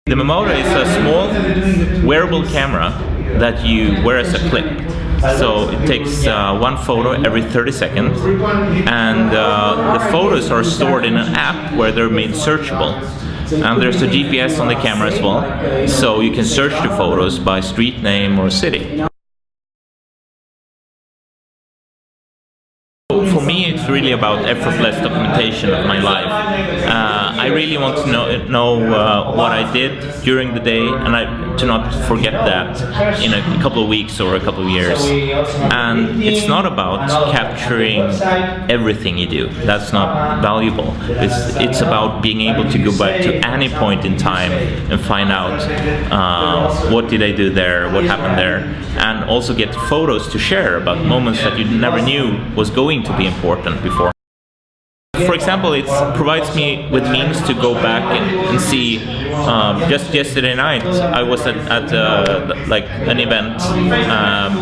The Memoto is a small wearable camera that you wear as a clip. So it takes one photo every 30 seconds, and the photos are stored in an app where they're made searchable. And there's a GPS on the camera as well, so you can search the photos by street name or city. For me, it's really about effortless documentation of my life. I really want to know what I did during the day, and to not forget that in a couple of weeks or a couple of years. And it's not about capturing everything you do. That's not valuable. It's about being able to go back to any point in time and find out what did I do there, what happened there, and also get photos to share about moments that you never knew was going to be important before. For example, it provides me with means to go back and see. Just yesterday night, I was at like an event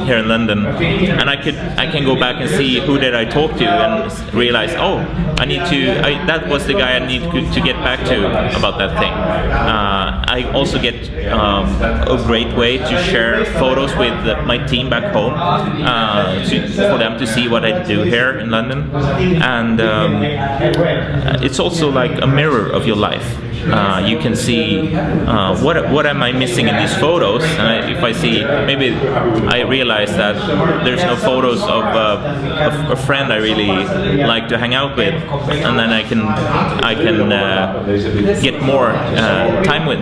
here in London, and I can go back and see who did I talk to and realize, oh, that was the guy I need to get back to about that thing. I also get a great way to share photos with my team back home for them to see what I do here in London, and it's also like a mirror of your life. You can see what am I missing in these photos, and if I see, maybe I realize that there's no photos of a friend I really like to hang out with, and then I can get more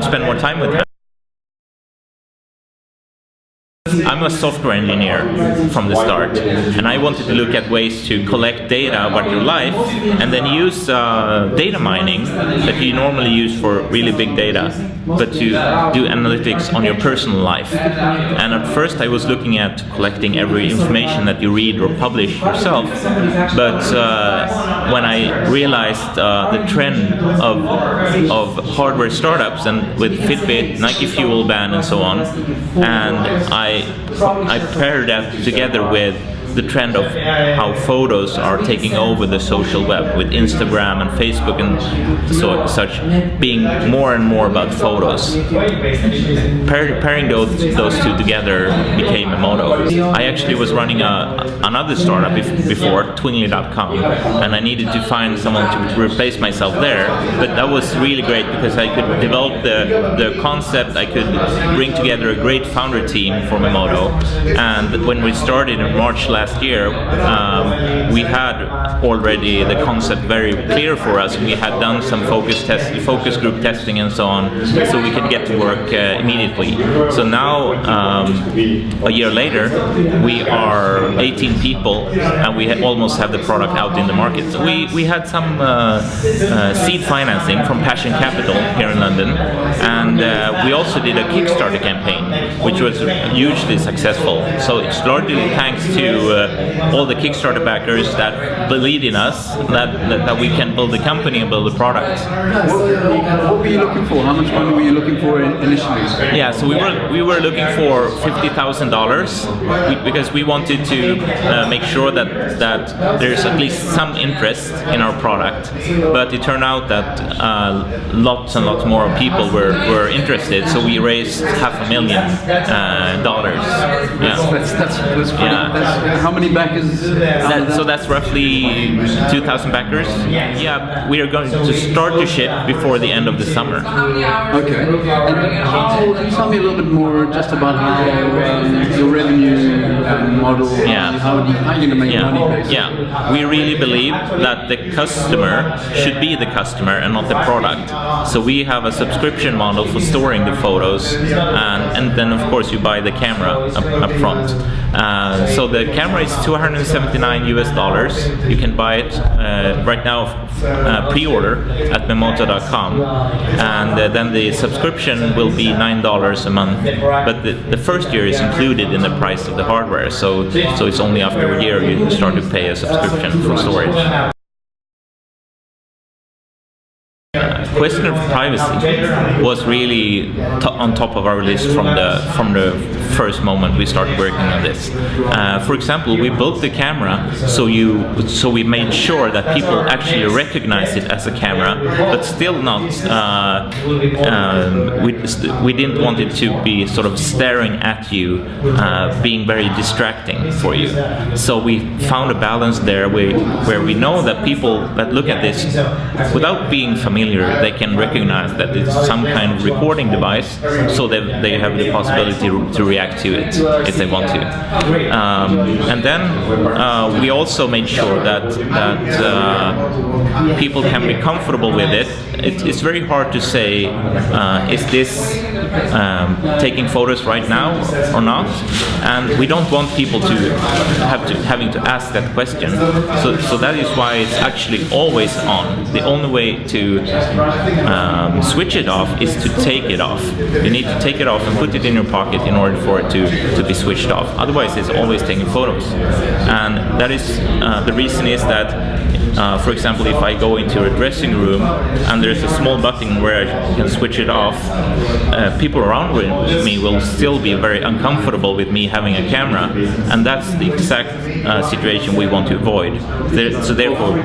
spend more time with them. I'm a software engineer from the start, and I wanted to look at ways to collect data about your life and then use data mining that you normally use for really big data, but to do analytics on your personal life. And at first I was looking at collecting every information that you read or publish yourself, but when I realized the trend of hardware startups, and with Fitbit, Nike Fuel Band and so on, and I paired that together with the trend of how photos are taking over the social web, with Instagram and Facebook and such being more and more about photos. Pairing those two together became Memoto. I actually was running another startup before, Twingly.com, and I needed to find someone to replace myself there, but that was really great because I could develop the concept. I could bring together a great founder team for Memoto, and when we started in March last year, we had already the concept very clear for us. We had done some focus group testing and so on, so we could get to work immediately. So now, a year later, we are 18 people, and we almost have the product out in the market. So we had some seed financing from Passion Capital here in London, and we also did a Kickstarter campaign, which was hugely successful. So it's largely thanks to all the Kickstarter backers that believe in us, that we can build the company and build the product. What were you looking for? How much money were you looking for initially? Yeah, so we were looking for $50,000 because we wanted to make sure that there's at least some interest in our product. But it turned out that lots and lots more people were interested, so we raised $500,000. Yeah. That's pretty. Yeah. How many backers? So that's roughly 2,000 backers. Yeah, we are going to start to ship before the end of the summer. Okay. And can you tell me a little bit more just about how your revenue model? Yeah. How are you going to make money? Basically? Yeah. We really believe that the customer should be the customer and not the product. So we have a subscription model for storing the photos, and then of course you buy the camera up front. So the camera is $279 US. You can buy it right now, pre-order at Memoto.com, and then the subscription will be $9 a month. But the first year is included in the price of the hardware, so it's only after a year you start to pay a subscription for storage. question of privacy was really on top of our list from the first moment we started working on this. For example, we built the camera so we made sure that people actually recognize it as a camera, but still not. We didn't want it to be sort of staring at you, being very distracting for you. So we found a balance there where we know that people that look at this without being familiar, they can recognize that it's some kind of recording device, so that they have the possibility to react to it if they want to. And then we also made sure that people can be comfortable with it. It's very hard to say, is this taking photos right now or not? And we don't want people to having to ask that question. So that is why it's actually always on. The only way to switch it off is to take it off. You need to take it off and put it in your pocket in order for it to be switched off. Otherwise, it's always taking photos. And that is the reason is that, for example, if I go into a dressing room and there's a small button where I can switch it off, people around me will still be very uncomfortable with me having a camera, and that's the exact situation we want to avoid. So therefore,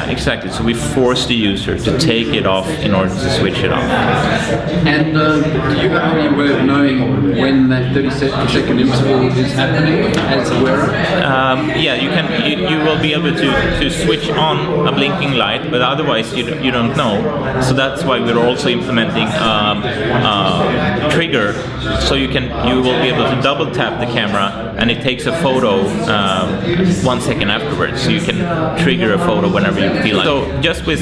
exactly. So we force the user to take it off in order to switch it off. And do you have any way of knowing when that 30-second interval is happening as a wearer? You will be able to switch on a blinking light, but otherwise you don't know. So that's why we're also implementing trigger, so you will be able to double tap the camera and it takes a photo 1 second afterwards. So you can trigger a photo whenever you feel like. So just with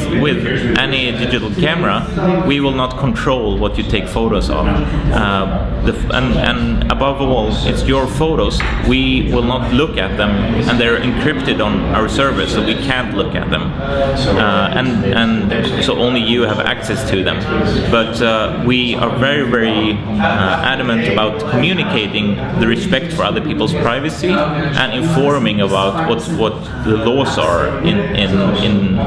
any digital camera, we will not control what you take photos of. And above all, it's your photos. We will not look at them, and they're encrypted on our server, so we can't look at them. And so only you have access to them. But we are very, very adamant about communicating the respect for other people's privacy and informing about what the laws are in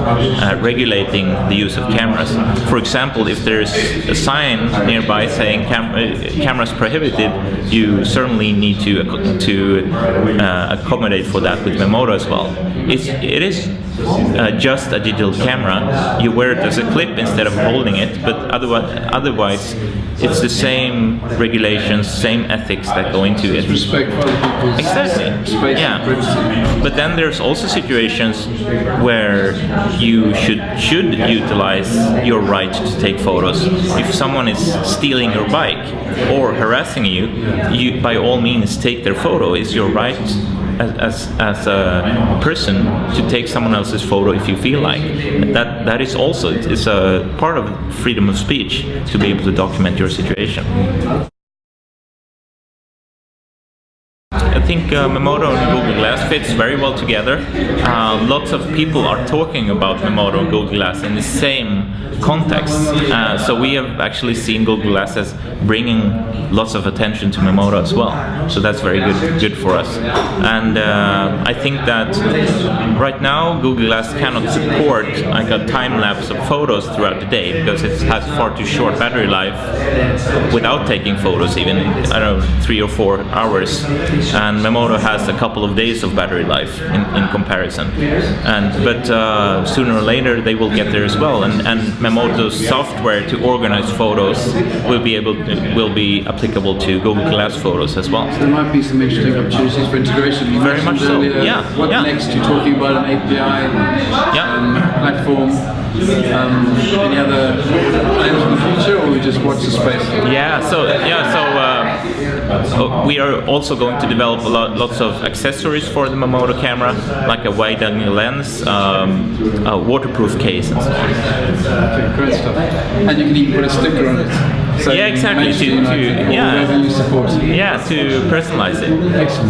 regulating the use of cameras. For example, if there's a sign nearby saying cameras prohibited, you certainly need to accommodate for that with Memoto as well. It is just a digital camera. You wear it as a clip instead of holding it, but otherwise it's the same regulations, same ethics that go into it. Respect for other people's exactly. Yeah. But then there's also situations where you should utilize your right to take photos. If someone is stealing your bike or harassing you by all means take their photo. It's your right as a person to take someone else's photo if you feel like. That is also, it's a part of freedom of speech to be able to document your situation. I think Memoto and Google Glass fits very well together. Lots of people are talking about Memoto and Google Glass in the same context. So we have actually seen Google Glass as bringing lots of attention to Memoto as well. So that's very good for us. And I think that right now Google Glass cannot support like a time lapse of photos throughout the day because it has far too short battery life without taking photos, even 3 or 4 hours. And Memoto has a couple of days of battery life in comparison. But sooner or later they will get there as well. And Memoto's software to organize photos will be applicable to Google Glass photos as well. So there might be some interesting opportunities for integration. You very much so. Earlier, what next? You're talking about an API platform. Any other plans for the future, or we just watch the space? So we are also going to develop lots of accessories for the Memoto camera, like a wide-angle lens, a waterproof case, and so on. Okay, great stuff. And you can even put a sticker on it. So exactly. To support. to personalize it. Excellent.